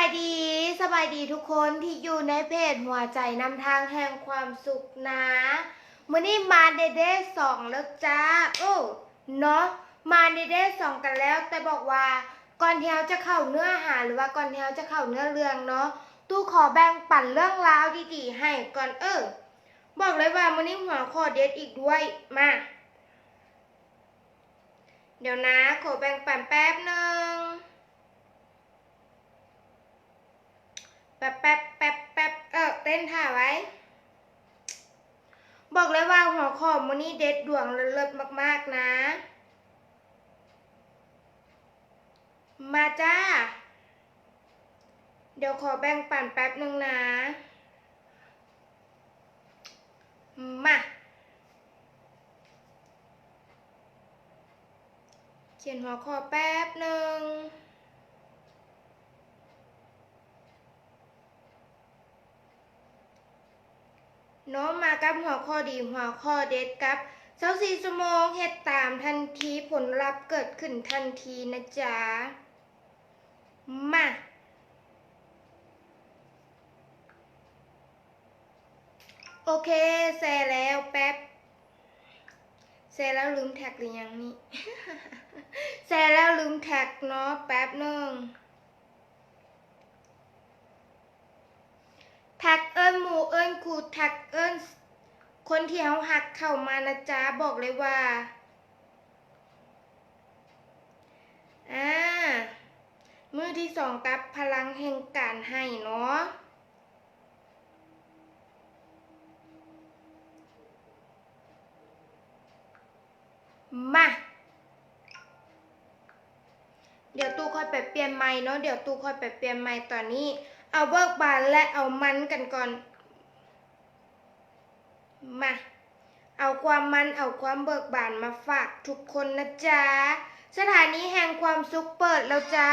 สบายดีทุกคนที่อยู่ในเพจหัวใจนำทางแห่งความสุขนะมื้อนี้มาเดสองแล้วจ้าเนาะมาเดสองกันแล้วแต่บอกว่าก่อนที่เราจะเข้าเนื้อหาหรือว่าก่อนที่เราจะเข้าเนื้อเรื่องเนาะตู้ขอแบ่งปันเรื่องราวดีๆให้ก่อนบอกเลยว่ามื้อนี้หัวข้อเด็ดอีกด้วยมาเดี๋ยวนะขอแบ่งปันแป๊บนึงแป๊บเต้นท่าไว้บอกเลยว่าหัวข้อมื้อนี้เด็ดดวงเลิศมากๆนะมาจ้าเดี๋ยวขอแบ่งปันแป๊บนึงนะมาเขียนหัวข้อแป๊บนึงโน้มมากับหัวข้อดีหัวข้อเด็ดกับ24 ชั่วโมงเฮ็ดตามทันทีผลลัพธ์เกิดขึ้นทันทีนะจ๊ะมาโอเคแชร์แล้วแป๊บแชร์แล้วลืมแท็กหรือยังนี่ แชร์แล้วลืมแท็กเนาะแป๊บนึงแท็กหมู่ครูแท็กคนที่เขาหักเข้ามานะจ๊ะบอกเลยว่ามือที่สองกับพลังแห่งการให้เนาะมาเดี๋ยวตู้ค่อยไปเปลี่ยนไม้เนาะเดี๋ยวตู้ค่อยไปเปลี่ยนไม้ตอนนี้เอาเบิกบานและเอามันกันก่อนมาเอาความมันเอาความเบิกบานมาฝากทุกคนนะจ๊ะสถานีแห่งความสุขเปิดแล้วจ้า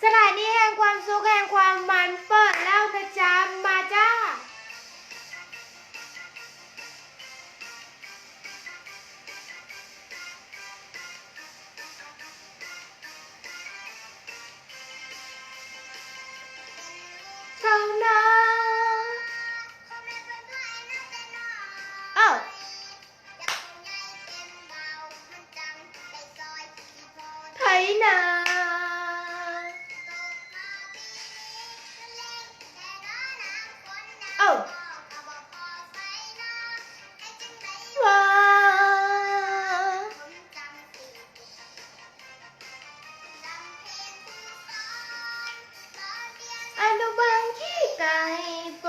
สถานีแห่งความสุขแห่งความมันเปิดแล้วนะจ๊ะมาจ้านะว้าอนุบาลขี้ไก่โป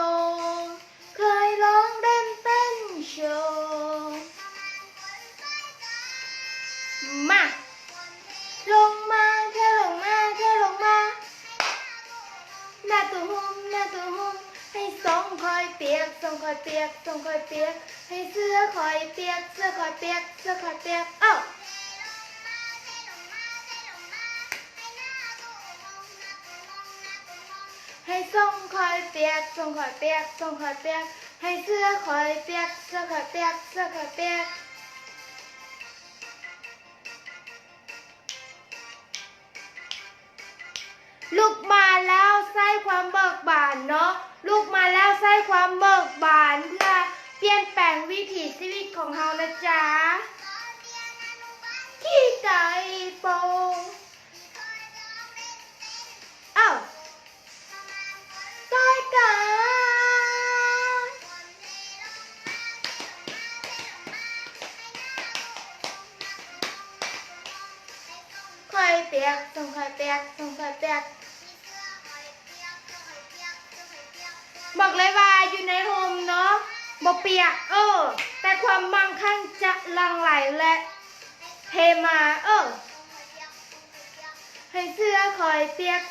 งเคยร้องเต้นโชว์มาลงมาแค่ลงมาหน้าตัวหุ่มให้ทรงคอยเปียกให้เสื้อคอยเปียกให้ทรงคอยเปียกให้เสื้อคอยเปียกลูกมาแล้วใส่ความเบิกบานเนาะลูกมาแล้วใส่ความเบิกบานเพื่อเปลี่ยนแปลงวิถีชีวิตของเรานะจ๊ะขี้ไก่โปงต้อยกาคอยเปียกบอกเลยว่าอยู่ในโฮมเนาะบ่เปียกแต่ความมั่งคั่งจะหลั่งไหลและเทมาให้เสื้อคอยเปียก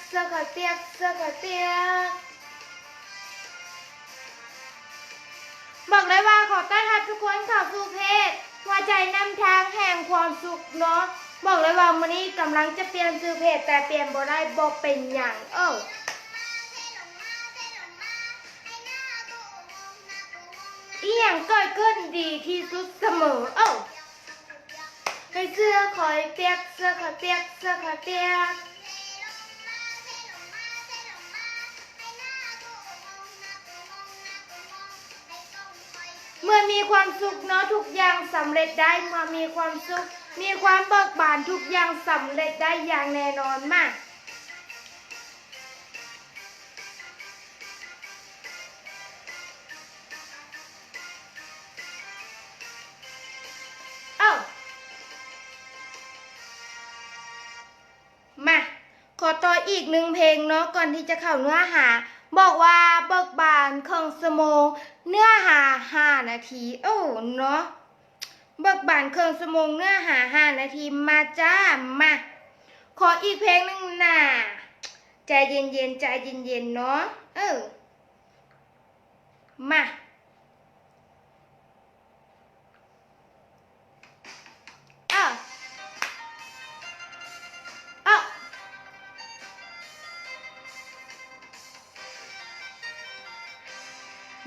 บอกเลยว่าขอต้อนรับทุกคนเข้าสู่เพจหัวใจนำทางแห่งความสุขเนาะบอกเลยว่ามื้อนี้กำลังจะเปลี่ยนชื่อเพจแต่เปลี่ยนบ่ได้บ่เป็นหยังอีหยั อย่างเกิดขึ้นดีที่สุดเสมอเอ้าให้เสื้อคอยเปียกเสื้อคอยเปียกเสื้อคอยเปียกเมื่อมีความสุขเนาะทุกอย่างสำเร็จได้เมื่อมีความสุขมีความเบิกบานทุกอย่างสำเร็จได้อย่างแน่นอนมากมาขอต่ออีกหนึ่งเพลงเนาะก่อนที่จะเข้าเนื้อหาบอกว่าเบิกบานครึ่งชั่วโมงเนื้อหา5 นาทีเนาะเบิกบานครึ่งชั่วโมงเนื้อหา5 นาทีมาจ้ามาขออีกเพลงหนึ่งน่ะใจเย็นๆใจเย็นๆเนาะมา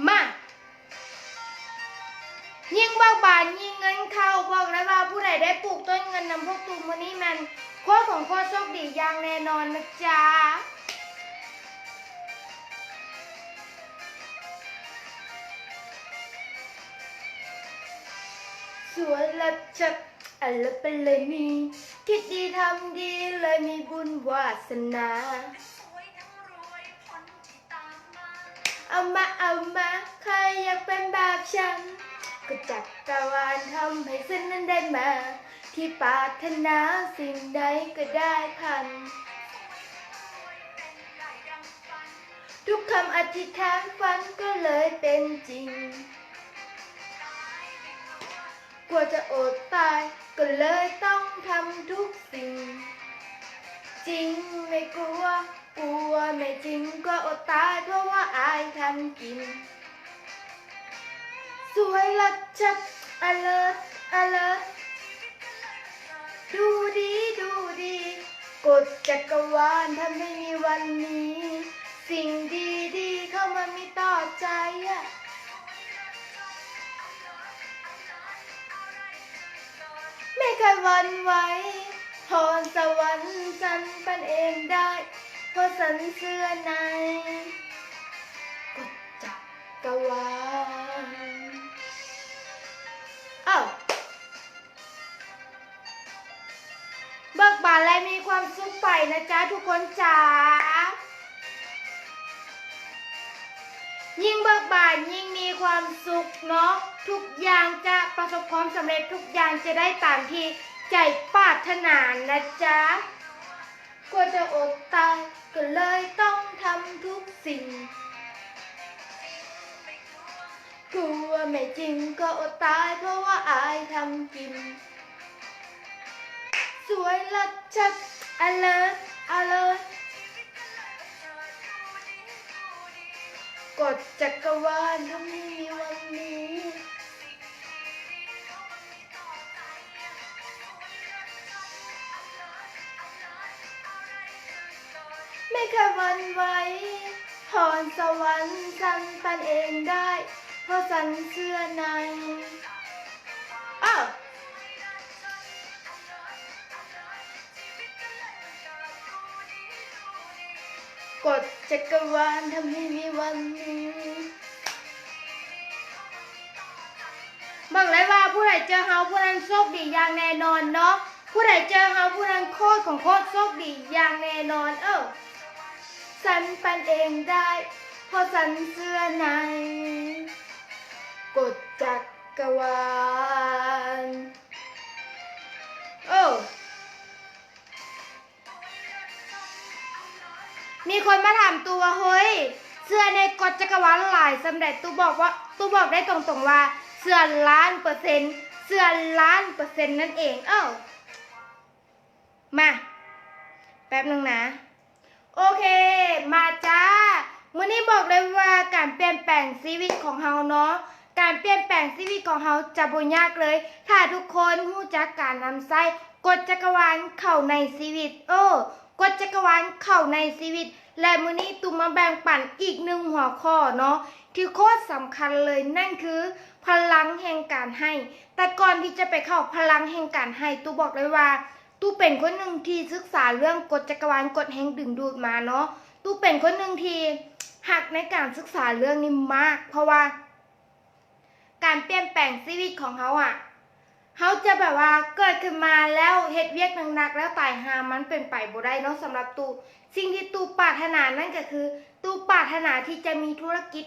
มายิ่งเบิกบานยิ่งเงินเข้าบอกเลยว่าผู้ใดได้ปลูกต้นเงินนำพวกตูมวันนี้มันโคตรของโคตรโชคดีอย่างแน่นอนนะจ๊ะสวยละจัดอะไรไปเลยนี่คิดดีทำดีเลยมีบุญวาสนาเอามาใครอยากเป็นแบบฉันก็จักรวาลทำให้ฉันนั้นได้มาที่ปรารถนาสิ่งใดก็ได้พันทุกคำอธิษฐานฝันก็เลยเป็นจริงกลัวจะอดตายก็เลยต้องทำทุกสิ่งจริงไม่กลัวไม่จริงก็อดตายเพราะว่าอายทำกินสวยละชัดalert ดูดีกดจักรวาลทำให้มีวันนี้สิ่งดีเข้ามามีต่อใจไม่เคยหวั่นไหวพรสวรรค์ฉันเป็นเองได้เพราะฉันเชื่อในกฎจักรวาลเบิกบานและมีความสุขไปนะจ๊ะทุกคนจ๋ายิ่งเบิกบานยิ่งมีความสุขเนาะทุกอย่างจะประสบความสำเร็จทุกอย่างจะได้ตามที่ใจปรารถนานะจ๊ะกลัวจะอดตายก็เลยต้องทำทุกสิ่งกลัวไม่จริงก็อดตายเพราะว่าอายทำกินสวยละชัดalert กดจักรวาลทำให้มีวันนี้ไม่เคยหวั่นไหวพรสวรรค์ฉันเป็นเองได้เพราะฉันเชื่อในกดจักรวาลทำให้มีวันนี้บอกเลยว่าผู้ใดเจอเฮาผู้นั้นโชคดีอย่างแน่นอนเนาะผู้ใดเจอเฮาผู้นั้นโคตรของโคตรโชคดีอย่างแน่นอนฉันเป็นเองได้เพราะฉันเชื่อในกฎจักรวาลมีคนมาถามตัวเฮ้ยเชื่อในกฎจักรวาลหลายสำเร็จตูบอกได้ตรงๆว่าเชื่อ1,000,000%เชื่อ1,000,000%นั่นเองมาแป๊บนึงนะโอเคมาจ้ามื้อนี้บอกเลยว่าการเปลี่ยนแปลงชีวิตของเฮาเนาะการเปลี่ยนแปลงชีวิตของเฮาจะบ่ยากเลยถ้าทุกคนรู้จักการนำใช้กฎจักรวาลเข้าในชีวิตกฎจักรวาลเข้าในชีวิตและมื้อนี้ตุ้มมาแบ่งปันอีก1หัวข้อเนาะที่โคตรสำคัญเลยนั่นคือ พลังแห่งการให้แต่ก่อนที่จะไปเข้าพลังแห่งการให้ตู้บอกเลยว่าตู้เป็นคนหนึ่งที่ศึกษาเรื่องกฎจักรวาลกฎแห่งดึงดูดมาเนาะตู้เป็นคนหนึ่งที่หักในการศึกษาเรื่องนี้มากเพราะว่าการเปลี่ยนแปลงชีวิตของเขาเขาจะแบบว่าเกิดขึ้นมาแล้วเฮ็ดเวียกหนักๆแล้วตายหามันเป็นไปบ่ได้เนาะสำหรับตู้สิ่งที่ตู้ปรารถนานั่นก็คือตู้ปรารถนาที่จะมีธุรกิจ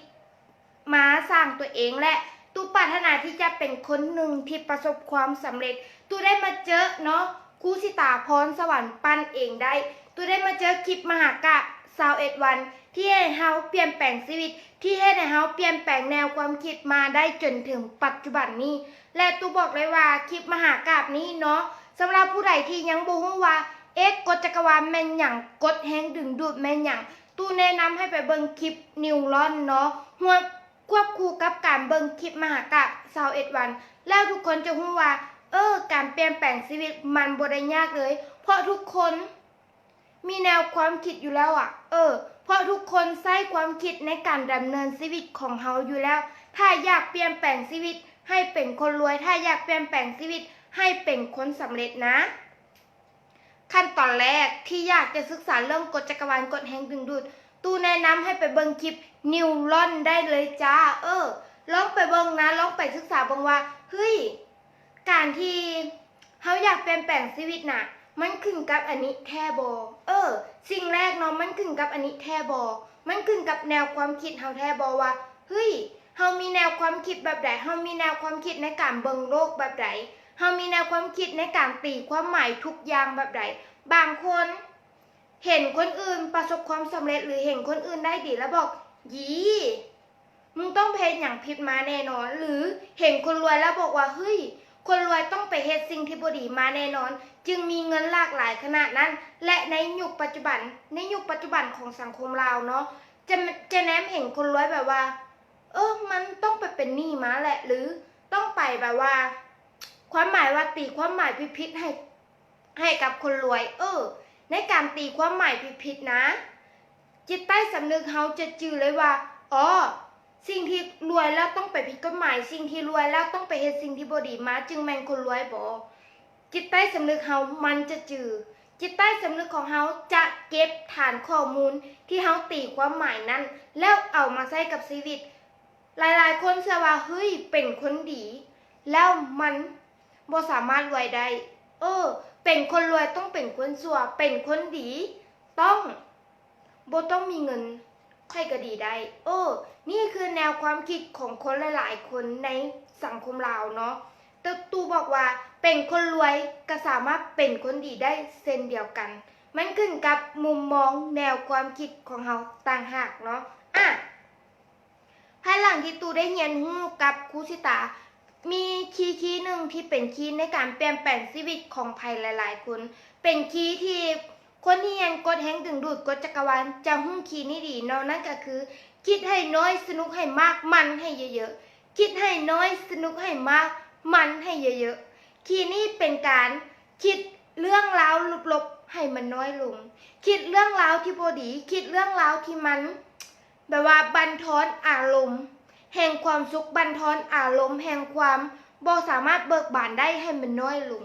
มาสร้างตัวเองและตู้ปรารถนาที่จะเป็นคนหนึ่งที่ประสบความสำเร็จตู้ได้มาเจอเนาะครูสิตาพรสวรรค์ปั้นเองได้ตู้ได้มาเจอคลิปมหากาพย์21 วันที่ให้เฮาเปลี่ยนแปลงชีวิตที่ให้เฮาเปลี่ยนแปลงแนวความคิดมาได้จนถึงปัจจุบันนี้และตู้บอกเลยว่าคลิปมหากาพย์นี้เนาะสำหรับผู้ใดที่ยังบ่ฮู้ว่ากฎจักรวาลแม่นหยังกฎแห่งดึงดูดแม่นหยังตู้แนะนำให้ไปเบิ่งคลิปนิวรอนเนาะควบคู่กับการเบิ่งคลิปมหากาพย์21 วันแล้วทุกคนจะรู้ว่าการเปลี่ยนแปลงชีวิตมันบ่ได้ยากเลยเพราะทุกคนมีแนวความคิดอยู่แล้วเพราะทุกคนใช้ความคิดในการดำเนินชีวิตของเฮาอยู่แล้วถ้าอยากเปลี่ยนแปลงชีวิตให้เป็นคนรวยถ้าอยากเปลี่ยนแปลงชีวิตให้เป็นคนสำเร็จนะขั้นตอนแรกที่อยากจะศึกษาเรื่องกฎจักรวาลกฎแห่งดึงดูดตู้แนะนำให้ไปเบิ่งคลิปนิวรอนได้เลยจ้าลองไปเบิ่งนะลองไปศึกษาเบิ่งว่าเฮ้ยการที่เฮาอยากเปลี่ยนแปลงชีวิตน่ะมันขึ้นกับอันนี้แท้บ่สิ่งแรกเนาะมันขึ้นกับอันนี้แท้บ่มันขึ้นกับแนวความคิดเฮาแท้บ่ว่าเฮ้ยเฮามีแนวความคิดแบบใดเฮามีแนวความคิดในการเบิ่งโลกแบบใดเฮามีแนวความคิดในการตีความหมายทุกอย่างแบบใดบางคนเห็นคนอื่นประสบความสำเร็จหรือเห็นคนอื่นได้ดีแล้วบอกยีมึงต้องเพจอย่างผิดมาแน่นอนหรือเห็นคนรวยแล้วบอกว่าเฮ้ยคนรวยต้องไปเฮ็ดสิ่งที่บ่ดีมาแน่นอนจึงมีเงินหลากหลายขนาดนั้นและในยุคปัจจุบันของสังคมเราเนาะจะแนมเห็นคนรวยแบบว่ามันต้องไปเป็นหนี้มาแหละหรือต้องไปแบบว่าความหมายว่าตีความหมายผิดๆให้กับคนรวยในการตีความหมายผิดๆนะจิตใต้สำนึกเฮาจะจื้อเลยว่าสิ่งที่รวยแล้วต้องไปผิดกฎหมายสิ่งที่รวยแล้วต้องไปเฮ็ดสิ่งที่บ่ดีมาจึงแม่นคนรวยบ่จิตใต้สำนึกเฮามันจะจื้อจิตใต้สำนึกของเฮาจะเก็บฐานข้อมูลที่เฮาตีความหมายนั้นแล้วเอามาใช้กับชีวิตหลายๆคนเชื่อว่าเฮ้ยเป็นคนดีแล้วมันบ่สามารถรวยได้เป็นคนรวยต้องเป็นคนชั่วเป็นคนดีต้องบ่ต้องมีเงินค่อยก็ดีได้นี่คือแนวความคิดของคนหลายๆคนในสังคมลาวเนาะแต่ตูบอกว่าเป็นคนรวยก็สามารถเป็นคนดีได้เช่นเดียวกันมันขึ้นกับมุมมองแนวความคิดของเฮาต่างหากเนาะภายหลังที่ตูได้เรียนรู้กับครูสิตามีคีย์หนึ่งที่เป็นคีย์ในการเปลี่ยนแปลงชีวิตของใครหลายๆคนเป็นคีย์ที่คนที่ยังกดแห่งดึงดูดกฎจักรวาลจะหุ้นคีย์นี้ดีเนาะนั่นก็คือคิดให้น้อยสนุกให้มากมันให้เยอะๆคิดให้น้อยสนุกให้มากมันให้เยอะๆคีย์นี้เป็นการคิดเรื่องราวลบๆให้มันน้อยลงคิดเรื่องราวที่บ่ดีคิดเรื่องราวที่มันแบบว่าบั่นทอนอารมณ์แห่งความสุขบั่นทอนอารมณ์แห่งความบ่สามารถเบิกบานได้ให้มันน้อยลง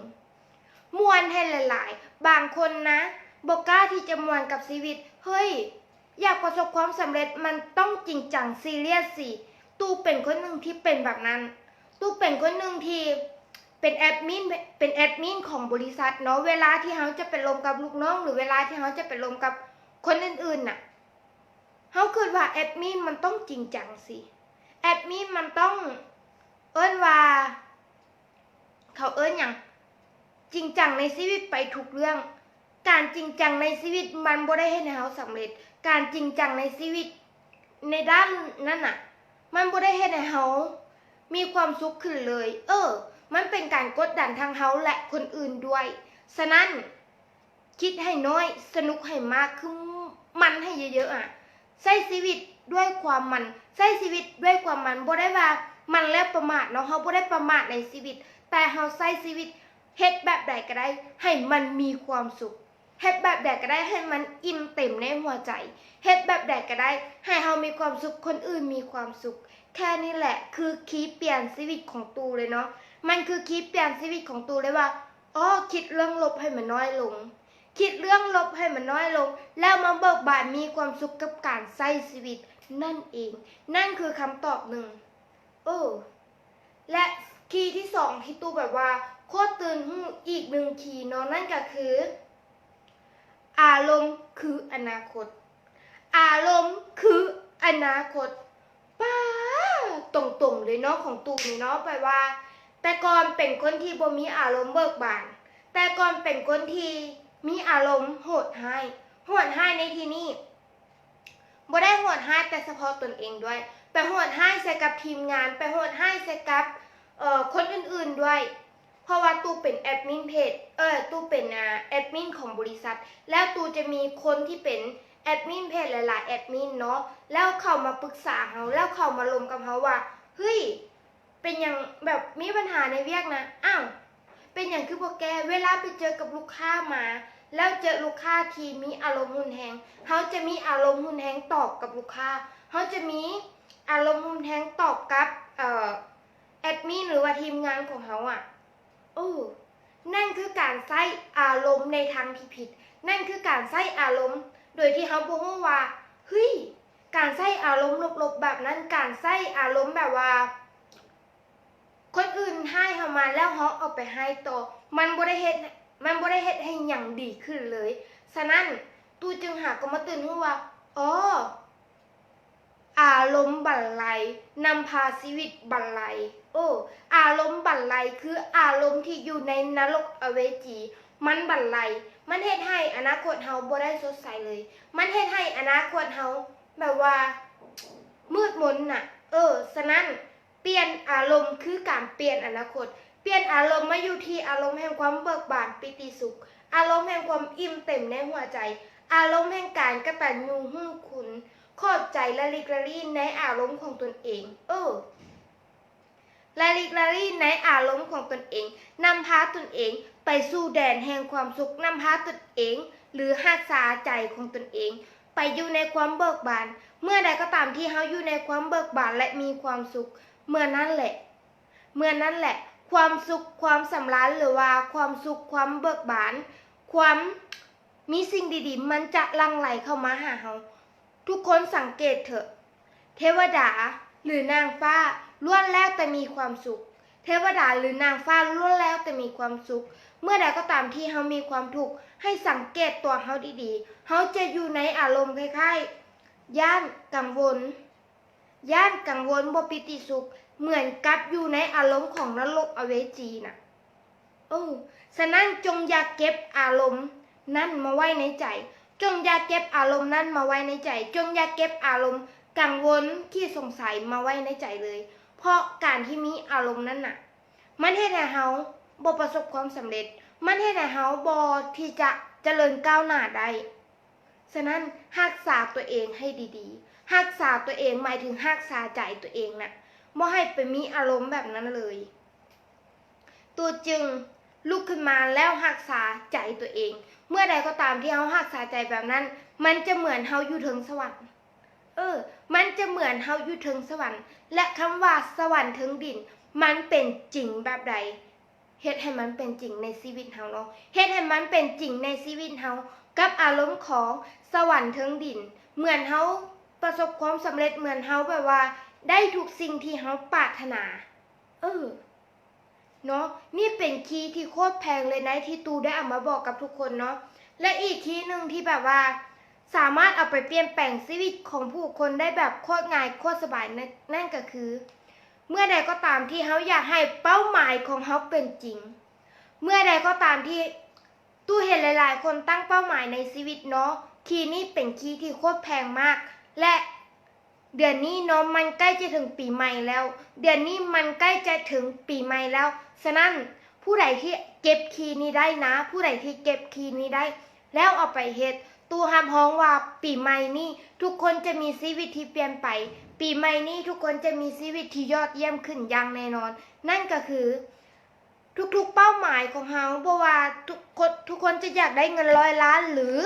มวนให้หลายๆบางคนนะบ่กล้าที่จะมวนกับชีวิตเฮ้ยอยากประสบความสำเร็จมันต้องจริงจังซีเรียสสิตู้เป็นคนหนึ่งที่เป็นแบบนั้นตู้เป็นคนหนึ่งที่เป็นแอดมินของบริษัทเนาะเวลาที่เขาจะไปลงกับลูกน้องหรือเวลาที่เขาจะไปลงกับคนอื่นๆน่ะเขาคิดว่าแอดมินมันต้องจริงจังสิแอดมินมันต้องว่าเขาอย่างจริงจังในชีวิตไปทุกเรื่องการจริงจังในชีวิตมันบ่ได้ให้เขาสำเร็จการจริงจังในชีวิตในด้านนั้นน่ะมันบ่ได้ให้เขามีความสุขขึ้นเลยมันเป็นการกดดันทางเขาและคนอื่นด้วยฉะนั้นคิดให้น้อยสนุกให้มากคือมันให้เยอะๆใช้ชีวิตด้วยความมันใช้ชีวิตด้วยความมันบ่ได้ว่ามันแล้วประมาทเนาะเขาบ่ได้ประมาทในชีวิตแต่เขาใช้ชีวิตเฮ็ดแบบใดก็ได้ให้มันมีความสุขเฮ็ดแบบใดก็ได้ให้มันอิ่มเต็มในหัวใจเฮ็ดแบบใดก็ได้ให้เฮามีความสุขคนอื่นมีความสุข แค่นี้แหละคือคีย์เปลี่ยนชีวิตของตูเลยเนาะมันคือคีย์เปลี่ยนชีวิตของตูเลยว่าอ๋อคิดเรื่องลบให้มันน้อยลงคิดเรื่องลบให้มันน้อยลงแล้วมาเบิกบานมีความสุขกับการใช้ชีวิตนั่นเองนั่นคือคำตอบหนึ่งและคีย์ที่สองที่ตูแบบว่าโคตรตื่นหูอีกหนึ่งคีย์เนาะนั่นก็คืออารมณ์คืออนาคตอารมณ์คืออนาคตป้าตรงๆเลยเนาะของตูนี่เนาะแปลว่าแต่ก่อนเป็นคนที่บ่มีอารมณ์เบิกบานแต่ก่อนเป็นคนที่มีอารมณ์โหดร้ายในที่นี้บ่ได้โหดร้ายแต่เฉพาะตนเองด้วยไปโหดร้ายใส่กับทีมงานไปโหดร้ายใส่กับคนอื่นๆด้วยเพราะว่าตูเป็นแอดมินเพจตูเป็นแอดมินของบริษัทแล้วตูจะมีคนที่เป็นแอดมินเพจหลายๆแอดมินเนาะแล้วเขามาปรึกษาเราแล้วเขามาลงกับเราว่าเฮ้ยเป็นอย่างแบบมีปัญหาในเวียกนะอ้าวเป็นอย่างคือพวกแกเวลาไปเจอกับลูกค้ามาแล้วเจอลูกค้าที่มีอารมณ์หุนแหงเขาจะมีอารมณ์หุนแหงตอบกับลูกค้าเขาจะมีอารมณ์หุนแหงตอบกับแอดมินหรือว่าทีมงานของเขานั่นคือการใช้อารมณ์ในทางที่ผิดนั่นคือการใช้อารมณ์โดยที่เขาบอกว่าเฮ้ยการใช้อารมณ์ลบๆแบบนั้นการใช้อารมณ์แบบว่าคนอื่นให้เขามาแล้วเขาเอาไปให้ต่อมันบ่ได้เฮ็ดให้หยังดีขึ้นเลยฉะนั้นตูจึงหาก็มาตื่นรู้ว่าอารมณ์บั่นไหลนำพาชีวิตบั่นไหลอารมณ์บั่นไหลคืออารมณ์ที่อยู่ในนรกอเวจีมันบั่นไหลมันเฮ็ดให้อนาคตเฮาบ่ได้สดใสเลยมันเฮ็ดให้อนาคตเฮาแบบว่ามืดมนน่ะฉะนั้นเปลี่ยนอารมณ์คือการเปลี่ยนอนาคตเปลี่ยนอารมณ์มาอยู่ที่อารมณ์แห่งความเบิกบานปิติสุขอารมณ์แห่งความอิ่มเต็มในหัวใจอารมณ์แห่งการกตัญญูรู้คุณขอบใจละลิกละลี่ในอารมณ์ของตนเองละลิกละลี่ในอารมณ์ของตนเองนำพาตนเองไปสู่แดนแห่งความสุขนำพาตนเองหรือรักษาใจของตนเองไปอยู่ในความเบิกบานเมื่อใดก็ตามที่เฮาอยู่ในความเบิกบานและมีความสุขเมื่อนั้นแหละความสุขความสำราญหรือว่าความสุขความเบิกบานความมีสิ่งดีๆมันจะหลั่งไหลเข้ามาหาเฮาทุกคนสังเกตเถอะเทวดาหรือนางฟ้าล้วนแล้วแต่มีความสุขเทวดาหรือนางฟ้าล้วนแล้วแต่มีความสุขเมื่อใดก็ตามที่เฮามีความทุกข์ให้สังเกตตัวเฮาดีๆเฮาจะอยู่ในอารมณ์คล้ายๆย่านกังวลบ่ปิติสุขเหมือนกับอยู่ในอารมณ์ของนรกอเวจีน่ะฉะนั้นจงอย่าเก็บอารมณ์นั้นมาไว้ในใจจงอย่าเก็บอารมณ์นั้นมาไว้ในใจจงอย่าเก็บอารมณ์กังวลขี้สงสัยมาไว้ในใจเลยเพราะการที่มีอารมณ์นั้นน่ะมันเฮ็ดให้เฮาบ่ประสบความสำเร็จมันเฮ็ดให้เฮาบ่ที่จะเจริญก้าวหน้าได้ฉะนั้นรักษาตัวเองให้ดีๆรักษาตัวเองหมายถึงรักษาใจตัวเองน่ะบ่ให้ไปมีอารมณ์แบบนั้นเลยตัวจึงลุกขึ้นมาแล้วรักษาใจตัวเองเมื่อใดก็ตามที่เฮารักษาใจแบบนั้นมันจะเหมือนเฮาอยู่ถึงสวรรค์มันจะเหมือนเฮาอยู่ถึงสวรรค์และคำว่าสวรรค์ถึงดินมันเป็นจริงแบบใดเฮ็ดให้มันเป็นจริงในชีวิตเฮาเนาะเฮ็ดให้มันเป็นจริงในชีวิตเฮากับอารมณ์ของสวรรค์ถึงดินเหมือนเฮาประสบความสำเร็จเหมือนเฮาแบบว่าได้ทุกสิ่งที่เฮาปรารถนาเนาะนี่เป็นคีย์ที่โคตรแพงเลยนะที่ตูได้เอามาบอกกับทุกคนเนาะและอีกคีย์นึงที่แบบว่าสามารถเอาไปเปลี่ยนแปลงชีวิตของผู้คนได้แบบโคตรง่ายโคตรสบายนั่นก็คือเมื่อใดก็ตามที่เฮาอยากให้เป้าหมายของเฮาเป็นจริงเมื่อใดก็ตามที่ตู้เห็นหลายๆคนตั้งเป้าหมายในชีวิตเนาะคีย์นี้เป็นคีย์ที่โคตรแพงมากและเดือนนี้เนาะมันใกล้จะถึงปีใหม่แล้วเดือนนี้มันใกล้จะถึงปีใหม่แล้วฉะนั้นผู้ใดที่เก็บคีย์นี้ได้นะผู้ใดที่เก็บคีย์นี้ได้แล้วเอาไปเฮ็ดตู้ห้ามฮ้องว่าปีใหม่นี้ทุกคนจะมีชีวิตที่เปลี่ยนไปปีใหม่นี้ทุกคนจะมีชีวิตที่ยอดเยี่ยมขึ้นอย่างแน่นอนนั่นก็คือทุกๆเป้าหมายของเฮาบ่ว่าทุกคนจะอยากได้เงิน100 ล้านหรือ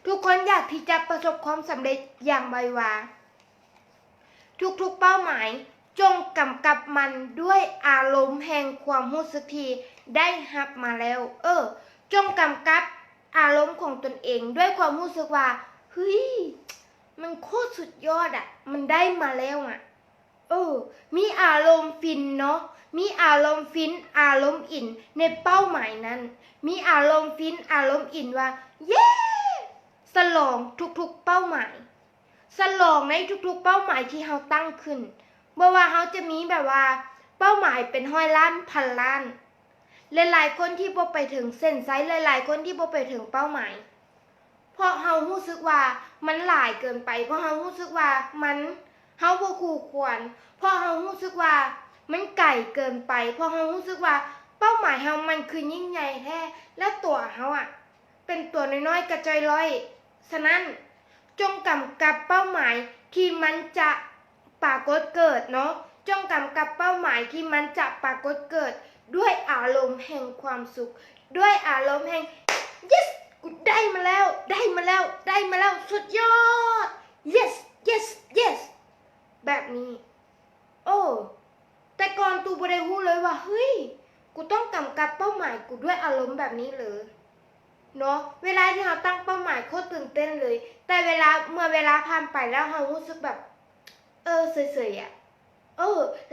ทุกคนอยากที่จะประสบความสำเร็จอย่างไววา ทุกๆเป้าหมายจงกำกับมันด้วยอารมณ์แห่งความรู้สึกที่ได้รับมาแล้วจงกำกับอารมณ์ของตนเองด้วยความรู้สึกว่าเฮ้ยมันโคตรสุดยอดอ่ะมันได้มาแล้วอ่ะมีอารมณ์ฟินเนาะมีอารมณ์ฟินอารมณ์อินในเป้าหมายนั้นมีอารมณ์ฟินอารมณ์อินว่าเย้ฉลองทุกๆเป้าหมายฉลองในทุกๆเป้าหมายที่เราตั้งขึ้นบ่ว่าเราจะมีแบบว่าเป้าหมายเป็น100 ล้านพันล้านหลายๆคนที่บ่ไปถึงเส้นชัยหลายๆคนที่บ่ไปถึงเป้าหมายเพราะเรารู้สึกว่ามันหลายเกินไปเพราะเรารู้สึกว่าเราบ่คู่ควรเพราะเรารู้สึกว่ามันไกลเกินไปเพราะเรารู้สึกว่าเป้าหมายเรามันคือยิ่งใหญ่แท้และตัวเราอ่ะเป็นตัวน้อยๆกระจอยลอยฉะนั้นจงกำกับเป้าหมายที่มันจะปรากฏเกิดเนาะจงกำกับเป้าหมายที่มันจะปรากฏเกิดด้วยอารมณ์แห่งความสุขด้วยอารมณ์แห่ง yes กูได้มาแล้วสุดยอด yes yes yes แบบนี้แต่ก่อนตูบ่ได้รู้เลยว่าเฮ้ยกูต้องกำกับเป้าหมายกูด้วยอารมณ์แบบนี้เลยเนาะเวลาที่เราตั้งเป้าหมายโคตรตื่นเต้นเลยแต่เมื่อเวลาผ่านไปแล้วเรารู้สึกแบบเฉยๆอ่ะ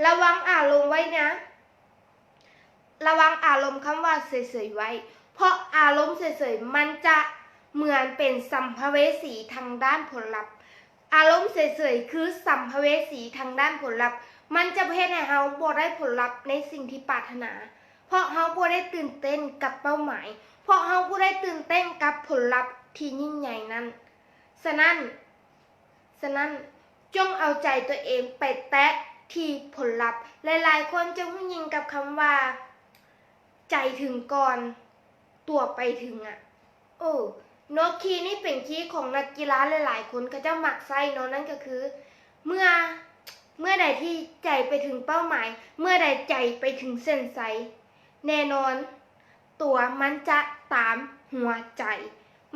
ระวังอารมณ์ไว้นะระวังอารมณ์คำว่าเฉยๆไว้เพราะอารมณ์เฉยๆมันจะเหมือนเป็นสัมภเวสีทางด้านผลลัพธ์อารมณ์เฉยๆคือสัมภเวสีทางด้านผลลัพธ์มันจะเฮ็ดให้เราบ่ได้ผลลัพธ์ในสิ่งที่ปรารถนาเพราะเราบ่ได้ตื่นเต้นกับเป้าหมายเพราะเราบ่ได้ตื่นเต้นกับผลลัพธ์ที่ยิ่งใหญ่นั้นฉะนั้นจงเอาใจตัวเองไปแตะที่ผลลัพธ์หลายๆคนจะหุ่นยิงกับคำว่าใจถึงก่อนตัวไปถึงเนาะคีย์นี่เป็นคีย์ของนักกีฬาหลายๆคนก็จะมักใช้เนาะนั่นก็คือเมื่อใดที่ใจไปถึงเป้าหมายเมื่อใดใจไปถึงเส้นชัยแน่นอนตัวมันจะตามหัวใจ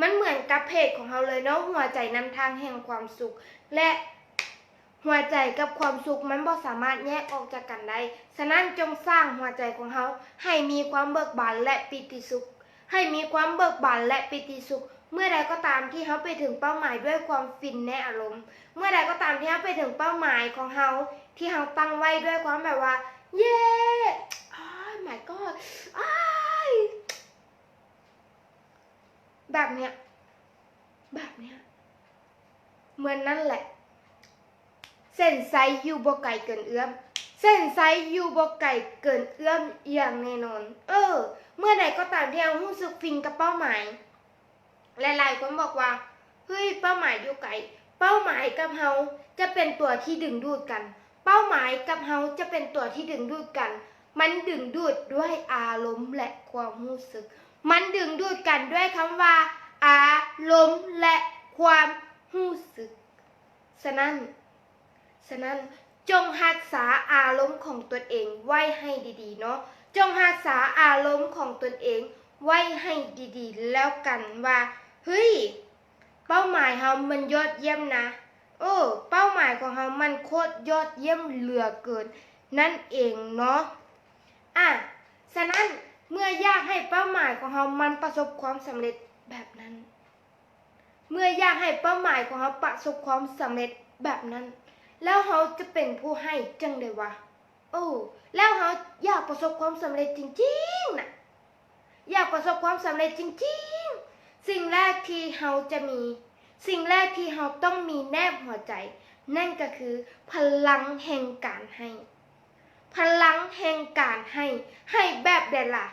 มันเหมือนกับเพจของเราเลยเนาะหัวใจนำทางแห่งความสุขและหัวใจกับความสุขมันบ่สามารถแยกออกจากกันได้ฉะนั้นจงสร้างหัวใจของเราให้มีความเบิกบานและปิติสุขให้มีความเบิกบานและปิติสุขเมื่อใดก็ตามที่เขาไปถึงเป้าหมายด้วยความฟินในอารมณ์เมื่อใดก็ตามที่เขาไปถึงเป้าหมายของเขาที่เขาตั้งไว้ด้วยความแบบว่าเย้my god แบบเนี้ยเหมือนนั่นแหละเส้นชัยอยู่บ่ไกลเกินเอื้อมเส้นชัยอยู่บ่ไกลเกินเอื้อมอย่างแน่นอนเมื่อใดก็ตามที่เรารู้สึกฟินกับเป้าหมายหลายๆคนบอกว่าเฮ้ยเป้าหมายอยู่ไกลเป้าหมายกับเราจะเป็นตัวที่ดึงดูดกันเป้าหมายกับเราจะเป็นตัวที่ดึงดูดกันมันดึงดูดด้วยอารมณ์และความรู้สึกมันดึงดูดกันด้วยคำว่าอารมณ์และความรู้สึกฉะนั้นจงรักษาอารมณ์ของตนเองไว้ให้ดีๆเนาะจงรักษาอารมณ์ของตนเองไว้ให้ดีๆแล้วกันว่าเฮ้ยเป้าหมายเรามันยอดเยี่ยมนะเป้าหมายของเรามันโคตรยอดเยี่ยมเหลือเกินนั่นเองเนาะฉะนั้นเมื่ออยากให้เป้าหมายของเรามันประสบความสำเร็จแบบนั้นเมื่ออยากให้เป้าหมายของเราประสบความสำเร็จแบบนั้นแล้วเขาจะเป็นผู้ให้จังได้วะแล้วเขาอยากประสบความสำเร็จจริงๆนะอยากประสบความสำเร็จจริงๆสิ่งแรกที่เขาจะมีสิ่งแรกที่เขาต้องมีแนบหัวใจนั่นก็คือพลังแห่งการให้พลังแห่งการให้แบบใดล่ะ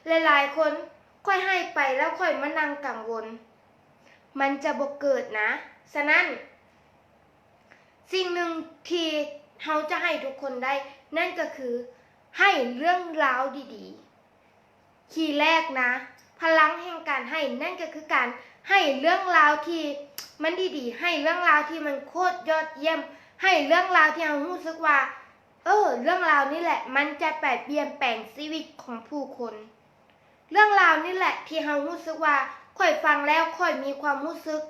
หลายๆคนค่อยให้ไปแล้วค่อยมานั่งกังวลมันจะบ่เกิดนะฉะนั้นสิ่งหนึ่งที่เราจะให้ทุกคนได้นั่นก็คือให้เรื่องราวดีๆคีย์แรกนะพลังแห่งการให้นั่นก็คือการให้เรื่องราวที่มันดีๆให้เรื่องราวที่มันโคตรยอดเยี่ยมให้เรื่องราวที่เรารู้สึกว่าเรื่องราวนี่แหละมันจะเปลี่ยนแปลงชีวิตของผู้คนเรื่องราวนี่แหละที่เรารู้สึกว่าค่อยฟังแล้วค่อยมีความรู้สึก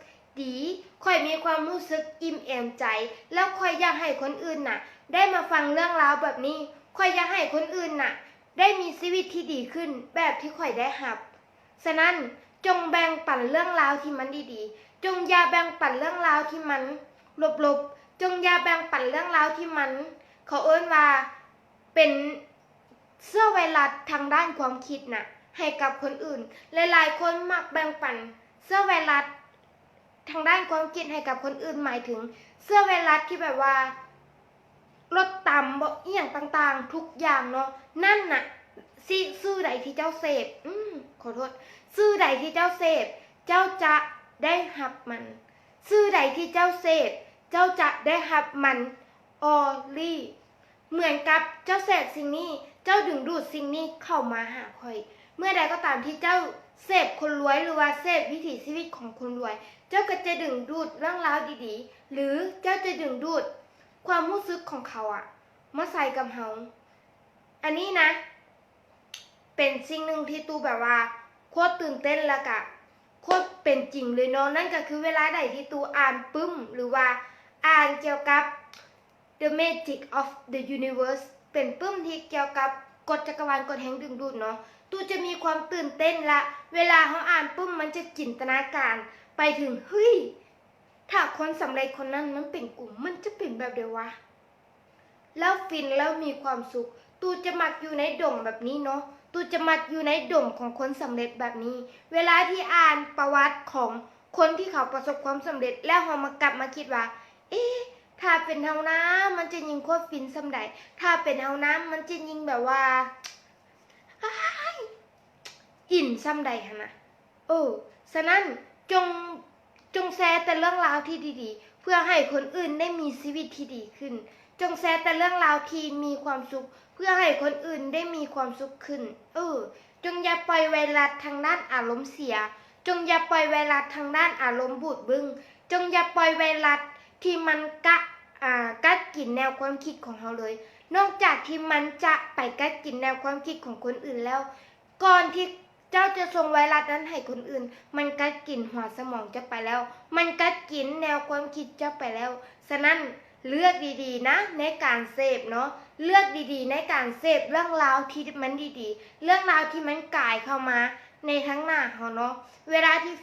ดี ค่อยมีความรู้สึกอิ่มเอมใจแล้วค่อยอยากให้คนอื่นน่ะได้มาฟังเรื่องราวแบบนี้ค่อยอยากให้คนอื่นน่ะได้มีชีวิตที่ดีขึ้นแบบที่ค่อยได้รับฉะนั้นจงแบ่งปันเรื่องราวที่มันดีๆจงอย่าแบ่งปันเรื่องราวที่มันลบๆจงอย่าแบ่งปันเรื่องราวที่มันเขาเอิ้นว่าเป็นเสื้อไวรัสทางด้านความคิดน่ะให้กับคนอื่นหลายๆคนมักแบ่งปันเสื้อไวรัสทางด้านความคิดให้กับคนอื่นหมายถึงเสื้อไวรัสที่แบบว่าลดต่ำบ่อีหยังต่างๆทุกอย่างเนาะนั่นน่ะซื่อใดที่เจ้าเสพขอโทษซื่อใดที่เจ้าเสพเจ้าจะได้รับมันซื่อใดที่เจ้าเสพเจ้าจะได้รับมันออลี่เหมือนกับเจ้าเสพสิ่งนี้เจ้าดึงดูดสิ่งนี้เข้ามาหาค่อยเมื่อใดก็ตามที่เจ้าเสพคนรวยหรือว่าเสพวิถีชีวิตของคนรวยเจ้าก็จะดึงดูดเรื่องราวดีๆหรือเจ้าจะดึงดูดความรู้สึกของเขาอะมาใส่กับเฮาอันนี้นะเป็นสิ่งหนึ่งที่ตูแบบว่าโคตรตื่นเต้นแล้วก็โคตรเป็นจริงเลยเนาะนั่นก็คือเวลาใดที่ตูอ่านปึ้มหรือว่าอ่านเกี่ยวกับ The Magic of the Universe เป็นปึ้มที่เกี่ยวกับกฎจักรวาลกฎแห่งดึงดูดเนาะตูจะมีความตื่นเต้นละเวลาเขาอ่านปึ้มมันจะจินตนาการไปถึงเฮ้ยถ้าคนสำเร็จคนนั้นมันเป็นกลุ่มมันจะเป็นแบบเดียววะแล้วฟินแล้วมีความสุขตูจะมักอยู่ในดงแบบนี้เนาะตูจะมักอยู่ในดงของคนสำเร็จแบบนี้เวลาที่อ่านประวัติของคนที่เขาประสบความสำเร็จแล้วเรามากลับมาคิดว่าถ้าเป็นเฮานะมันจะยิงโคตรฟินสำใดถ้าเป็นเฮานะมันจะยิงแบบว่าอินซ้ำใดฮะนะฉะนั้นจงแชร์แต่เรื่องราวที่ดีๆเพื่อให้คนอื่นได้มีชีวิตที่ดีขึ้นจงแชร์แต่เรื่องราวที่มีความสุขเพื่อให้คนอื่นได้มีความสุขขึ้นจงอย่าปล่อยไวรัสทางด้านอารมณ์เสียจงอย่าปล่อยไวรัสทางด้านอารมณ์บูดบึ้งจงอย่าปล่อยไวรัสที่มันกัดกินแนวความคิดของเราเลยนอกจากที่มันจะไปกัดกินแนวความคิดของคนอื่นแล้วก่อนที่เจ้าจะส่งไวรัสนั้นให้คนอื่นมันกัดกินหัวสมองเจ้าไปแล้วมันกัดกินแนวความคิดเจ้าไปแล้วฉะนั้นเลือกดีๆนะในการเสพเนาะเลือกดีๆในการเสพเรื่องราวที่มันดีๆเรื่องราวที่มันกายเข้ามาในทั้งหน้าเขาเนาะเวลาที่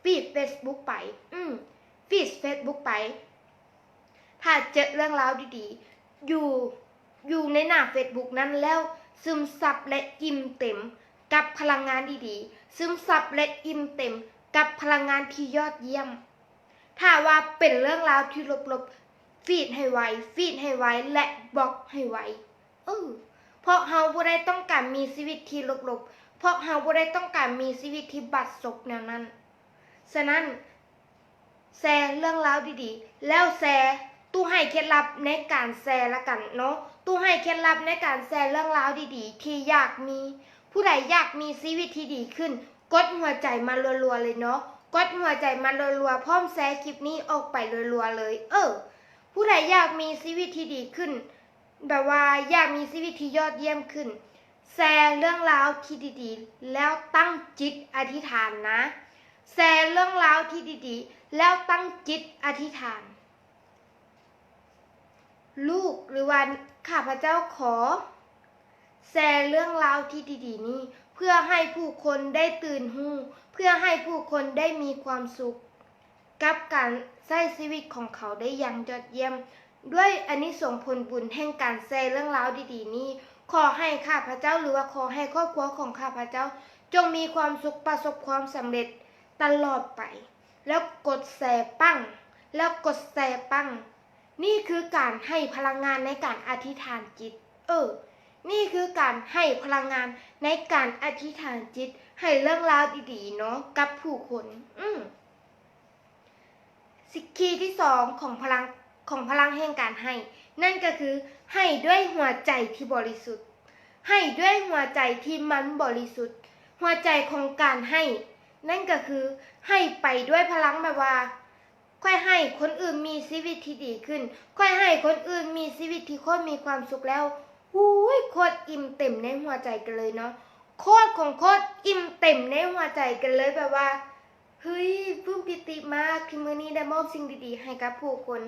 ฟีด Facebook ไปฟีด Facebook ไปถ้าเจอเรื่องราวดีๆอยู่ในหน้า Facebook นั้นแล้วซึมซับและอิ่มเต็มกับพลังงานดีๆซึมซับและอิ่มเต็มกับพลังงานที่ยอดเยี่ยมถ้าว่าเป็นเรื่องราวที่ลบๆฟีดให้ไวและบล็อกให้ไวเพราะเฮาบ่ได้ต้องการมีชีวิตที่ลบๆเพราะเฮาบ่ได้ต้องการมีชีวิตที่บัดซบแนวนั้นฉะนั้นแชร์เรื่องราวดีๆแล้วแชร์ตู้ให้เคล็ดลับในการแชร์ละกันเนาะตู้ให้เคล็ดลับในการแชร์เรื่องราวดีๆที่อยากมีผู้ใดอยากมีชีวิตที่ดีขึ้นกดหัวใจมารัวๆเลยเนาะกดหัวใจมารัวๆพร้อมแชร์คลิปนี้ออกไปรัวๆเลยผู้ใดอยากมีชีวิตที่ดีขึ้นแบบว่าอยากมีชีวิตที่ยอดเยี่ยมขึ้นแชร์เรื่องราวที่ดีๆแล้วตั้งจิตอธิษฐานนะแชร์เรื่องราวที่ดีๆแล้วตั้งจิตอธิษฐานลูกหรือว่าข้าพเจ้าขอแชร์เรื่องราวที่ดีๆนี้เพื่อให้ผู้คนได้ตื่นหูเพื่อให้ผู้คนได้มีความสุขกับการใช้ชีวิตของเขาได้อย่างยอดเยี่ยมด้วยอานิสงส์ผลบุญแห่งการแชร์เรื่องราวดีๆนี้ขอให้ข้าพเจ้าหรือว่าขอให้ครอบครัวของข้าพเจ้าจงมีความสุขประสบความสำเร็จตลอดไปแล้วกดแชร์ปั้งแล้วกดแชร์ปั้งนี่คือการให้พลังงานในการอธิษฐานจิตนี่คือการให้พลังงานในการอธิษฐานจิตให้เรื่องราวดีๆเนาะกับผู้คนสิกคีที่2ของพลังแห่งการให้นั่นก็คือให้ด้วยหัวใจที่บริสุทธิ์ให้ด้วยหัวใจที่มันบริสุทธิ์หัวใจของการให้นั่นก็คือให้ไปด้วยพลังแบบว่าค่อยให้คนอื่นมีชีวิตที่ดีขึ้นค่อยให้คนอื่นมีชีวิตที่โคตรมีความสุขแล้วโคตรอิ่มเต็มในหัวใจกันเลยเนาะโคตรอิ่มเต็มในหัวใจกันเลยแบบว่า เฮ้ยปลื้มปิติมากที่มื้อนี้ได้มอบสิ่งดีๆให้กับผู้คน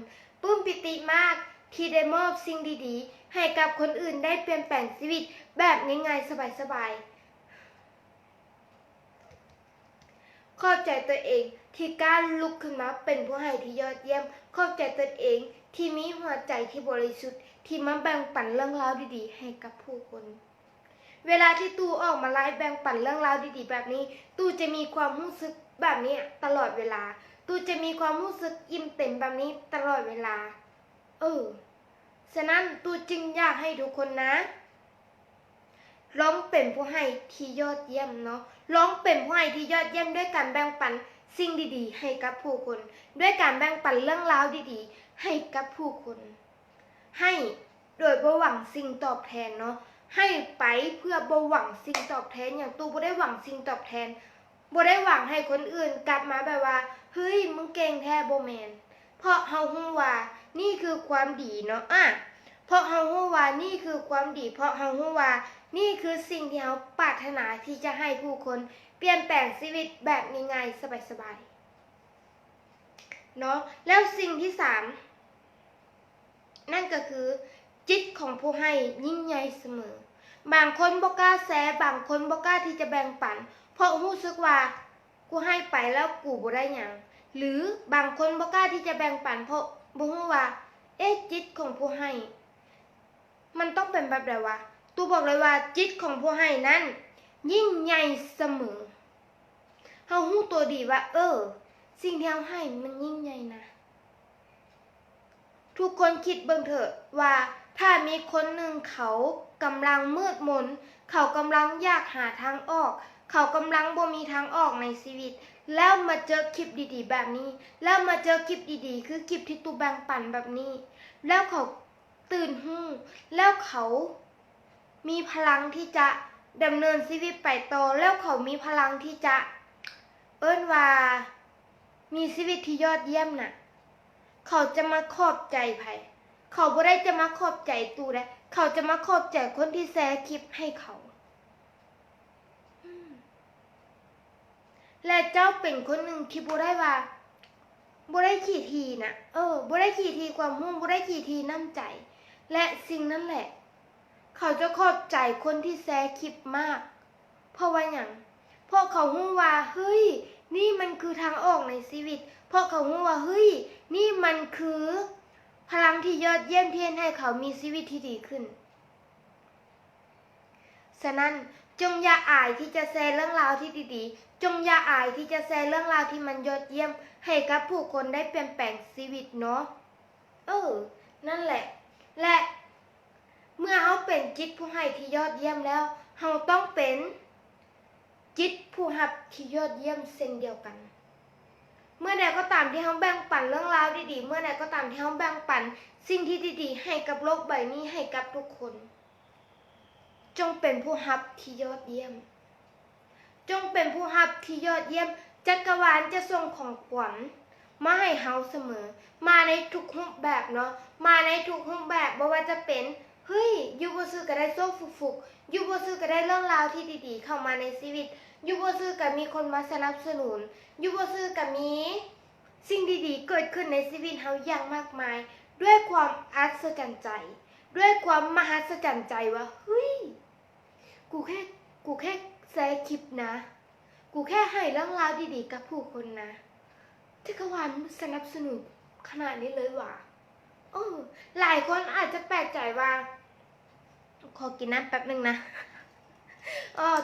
ปลื้มปิติมากที่ได้มอบสิ่งดีๆให้กับคนอื่นได้เปลี่ยนแปลงชีวิตแบบง่ายๆสบายๆขอบใจตัวเองที่กล้าลุกขึ้นมาเป็นผู้ให้ที่ยอดเยี่ยมขอบใจตัวเองที่มีหัวใจที่บริสุทธิ์ที่มาแบ่งปันเรื่องราวดีๆให้กับผู้คนเวลาที่ตู่ออกมาไลฟ์แบ่งปันเรื่องราวดีๆแบบนี้ตู่จะมีความรู้สึกแบบนี้ตลอดเวลาตู่จะมีความรู้สึกอิ่มเต็มแบบนี้ตลอดเวลาฉะนั้นตู่จึงอยากให้ทุกคนนะลองเป็นผู้ให้ที่ยอดเยี่ยมเนาะลองเป็นผู้ให้ที่ยอดเยี่ยมด้วยการแบ่งปันสิ่งดีๆให้กับผู้คนด้วยการแบ่งปันเรื่องราวดีๆให้กับผู้คนให้โดยบ่หวังสิ่งตอบแทนเนาะให้ไปเพื่อบ่หวังสิ่งตอบแทนอย่างตู่บ่ได้หวังสิ่งตอบแทนบ่ได้หวังให้คนอื่นกลับมาแบบว่าเฮ้ยมึงเก่งแท้บ่แม่นเพราะเฮาฮู้ว่านี่คือความดีเนาะเพราะเฮาฮู้ว่านี่คือความดีเพราะเฮาฮู้ว่านี่คือสิ่งที่เฮาปรารถนาที่จะให้ผู้คนเปลี่ยนแปลงชีวิตแบบง่ายๆสบายๆเนาะแล้วสิ่งที่3นั่นก็คือจิตของผู้ให้ยิ่งใหญ่เสมอบางคนบ่กล้าแชร์บางคนบ่กล้าที่จะแบ่งปันเพราะรู้สึกว่ากูให้ไปแล้วกูบ่ได้หยังหรือบางคนบ่กล้าที่จะแบ่งปันเพราะบ่รู้ว่าจิตของผู้ให้มันต้องเป็นแบบใดวะตู่บอกเลยว่าจิตของผู้ให้นั้นยิ่งใหญ่เสมอเฮารู้ตัวดีว่าสิ่งที่เฮาให้มันยิ่งใหญ่นะทุกคนคิดเบิ่งเถอะว่าถ้ามีคนหนึ่งเขากำลังมืดมนเขากำลังอยากหาทางออกเขากำลังบ่มีทางออกในชีวิตแล้วมาเจอคลิปดีๆแบบนี้แล้วมาเจอคลิปดีๆคือคลิปที่ตู่แบ่งปันแบบนี้แล้วเขาตื่นหู้แล้วเขามีพลังที่จะดำเนินชีวิตไปต่อแล้วเขามีพลังที่จะว่ามีชีวิตที่ยอดเยี่ยมน่ะเขาจะมาขอบใจไผเขาบ่ได้จะมาขอบใจตู่ได้เขาจะมาขอบใจคนที่แชร์คลิปให้เขาและเจ้าเป็นคนหนึ่งที่บ่ได้ว่าบ่ได้ขี้ทีน่ะบ่ได้ขี้ทีความรู้บ่ได้ขี้ทีน้ำใจและสิ่งนั้นแหละเขาจะขอบใจคนที่แชร์คลิปมากเพราะว่าหยังเพราะเขารู้ว่าเฮ้ยนี่มันคือทางออกในชีวิตเพราะเขารู้ว่าเฮ้ยนี่มันคือพลังที่ยอดเยี่ยมที่ให้เขามีชีวิตที่ดีขึ้นฉะนั้นจงอย่าอายที่จะแชร์เรื่องราวที่ดีๆจงอย่าอายที่จะแชร์เรื่องราวที่มันยอดเยี่ยมให้กับผู้คนได้เปลี่ยนแปลงชีวิตเนาะนั่นแหละและเมื่อเฮาเป็นจิตผู้ให้ที่ยอดเยี่ยมแล้วเฮาต้องเป็นจิตผู้รับที่ยอดเยี่ยมเช่นเดียวกันเมื่อใดก็ตามที่เฮาแบ่งปันเรื่องราวดีๆเมื่อใดก็ตามที่เฮาแบ่งปันสิ่งที่ดีๆให้กับโลกใบนี้ให้กับทุกคนจงเป็นผู้รับที่ยอดเยี่ยมจงเป็นผู้รับที่ยอดเยี่ยมจักรวาลจะส่งของขวัญมาให้เฮาเสมอมาในทุกรูปแบบเนาะมาในทุกรูปแบบบ่ว่าจะเป็นเฮ้ยอยู่บ่ซื่อก็ได้โซ่ฟุกๆอยู่บ่ซื่อก็ได้เรื่องราวที่ดีๆเข้ามาในชีวิตอยู่บ่ซื่อก็มีคนมาสนับสนุนอยู่บ่ซื่อก็มีสิ่งดีๆเกิดขึ้นในชีวิตเฮาอย่างมากมายด้วยความอัศจรรย์ใจด้วยความมหัศจรรย์ใจว่าเฮ้ยกูแค่แชร์คลิปนะกูแค่ให้เรื่องราวดีๆกับผู้คนนะจักรวาลสนับสนุนขนาดนี้เลยว่ะหลายคนอาจจะแปลกใจว่าขอกินน้ำแป๊บนึงนะ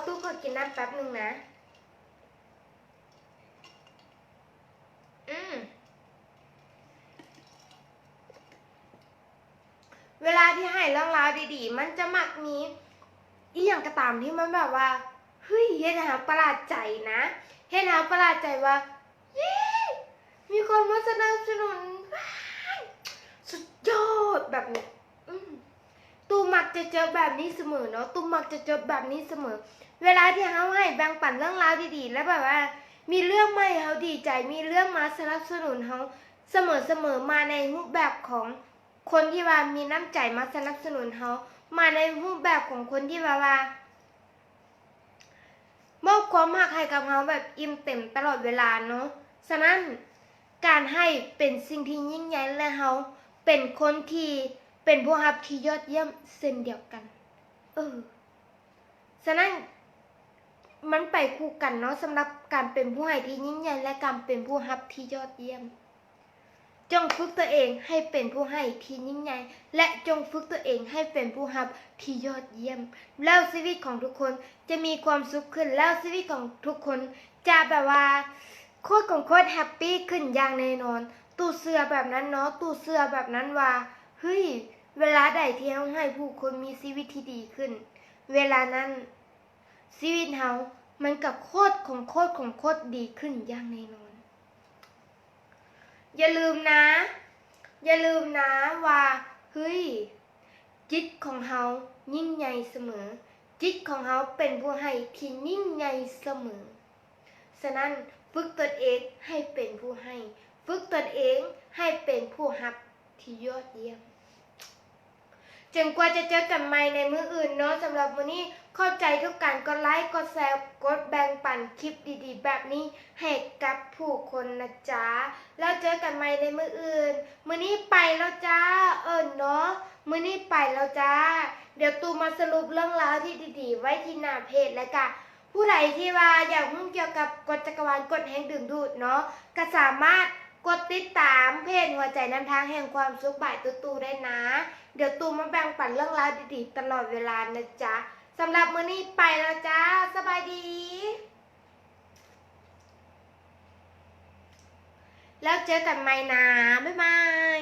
ตู้ขอกินน้ำแป๊บนึงนะเวลาที่ให้เรื่องราวดีๆมันจะมักมีอีหยังก็ตามที่มันแบบว่าเฮ้ยเฮ็ดให้เราประหลาดใจนะเฮ็ดให้เราประหลาดใจว่าเย้มีคนมาสนับสนุนสุดยอดแบบนี้ตูมักจะเจอแบบนี้เสมอเนาะตูมักจะเจอแบบนี้เสมอเวลาที่เฮาให้แบ่งปันเรื่องราวดีๆแล้วแบบว่ามีเรื่องใหม่เฮาดีใจมีเรื่องมาสนับสนุนเฮาเสมอมาในรูปแบบของคนที่ว่ามีน้ำใจมาสนับสนุนเฮามาในรูปแบบของคนที่ว่า มอบความหักให้กับเราแบบอิ่มเต็มตลอดเวลาเนาะฉะนั้นการให้เป็นสิ่งที่ยิ่งใหญ่และเราเป็นคนที่เป็นผู้รับที่ยอดเยี่ยมเช่นเดียวกันฉะนั้นมันไปคู่กันเนาะสำหรับการเป็นผู้ให้ที่ยิ่งใหญ่และการเป็นผู้รับที่ยอดเยี่ยมจงฝึกตัวเองให้เป็นผู้ให้ที่ยิ่งใหญ่และจงฝึกตัวเองให้เป็นผู้รับที่ยอดเยี่ยมแล้วชีวิตของทุกคนจะมีความสุขขึ้นแล้วชีวิตของทุกคนจะแบบว่าโคตรของโคตรแฮปปี้ขึ้นอย่างแน่นอนตู้เสื้อแบบนั้นเนาะตู้เสื้อแบบนั้นว่าเฮ้ยเวลาใดที่เราให้ผู้คนมีชีวิตที่ดีขึ้นเวลานั้นชีวิตเรามันกับโคตรของโคตรของโคตรดีขึ้นอย่างแน่นอนอย่าลืมนะว่าเฮ้ยจิตของเรายิ่งใหญ่เสมอจิตของเราเป็นผู้ให้ที่ยิ่งใหญ่เสมอฉะนั้นฝึกตนเองให้เป็นผู้ให้ฝึกตนเองให้เป็นผู้รับที่ยอดเยี่ยมจนกว่าจะเจอกันใหม่ในมื้ออื่นเนาะสำหรับวันนี้เข้าใจทุกการกดไลค์กดแชร์กดแบ่งปันคลิปดีๆแบบนี้ให้กับผู้คนนะจ๊ะแล้วเจอกันใหม่ในมื้ออื่นมื้อนี้ไปแล้วจ้าเนาะมื้อนี้ไปแล้วจ้าเดี๋ยวตูมาสรุปเรื่องราวที่ดีๆไว้ที่หน้าเพจแล้วกันผู้ใดที่ว่าอยากรู้เกี่ยวกับกฎจักรวาลกฎแห่งดึงดูดเนาะก็สามารถกดติดตามเพจหัวใจนำทางแห่งความสุขบ่ายตูได้นะเดี๋ยวตูมาแบ่งปันเรื่องราวดีๆตลอดเวลานะจ๊ะสำหรับมื้อนี้ไปแล้วจ้าสบายดีแล้วเจอกันใหม่นะบ๊ายบาย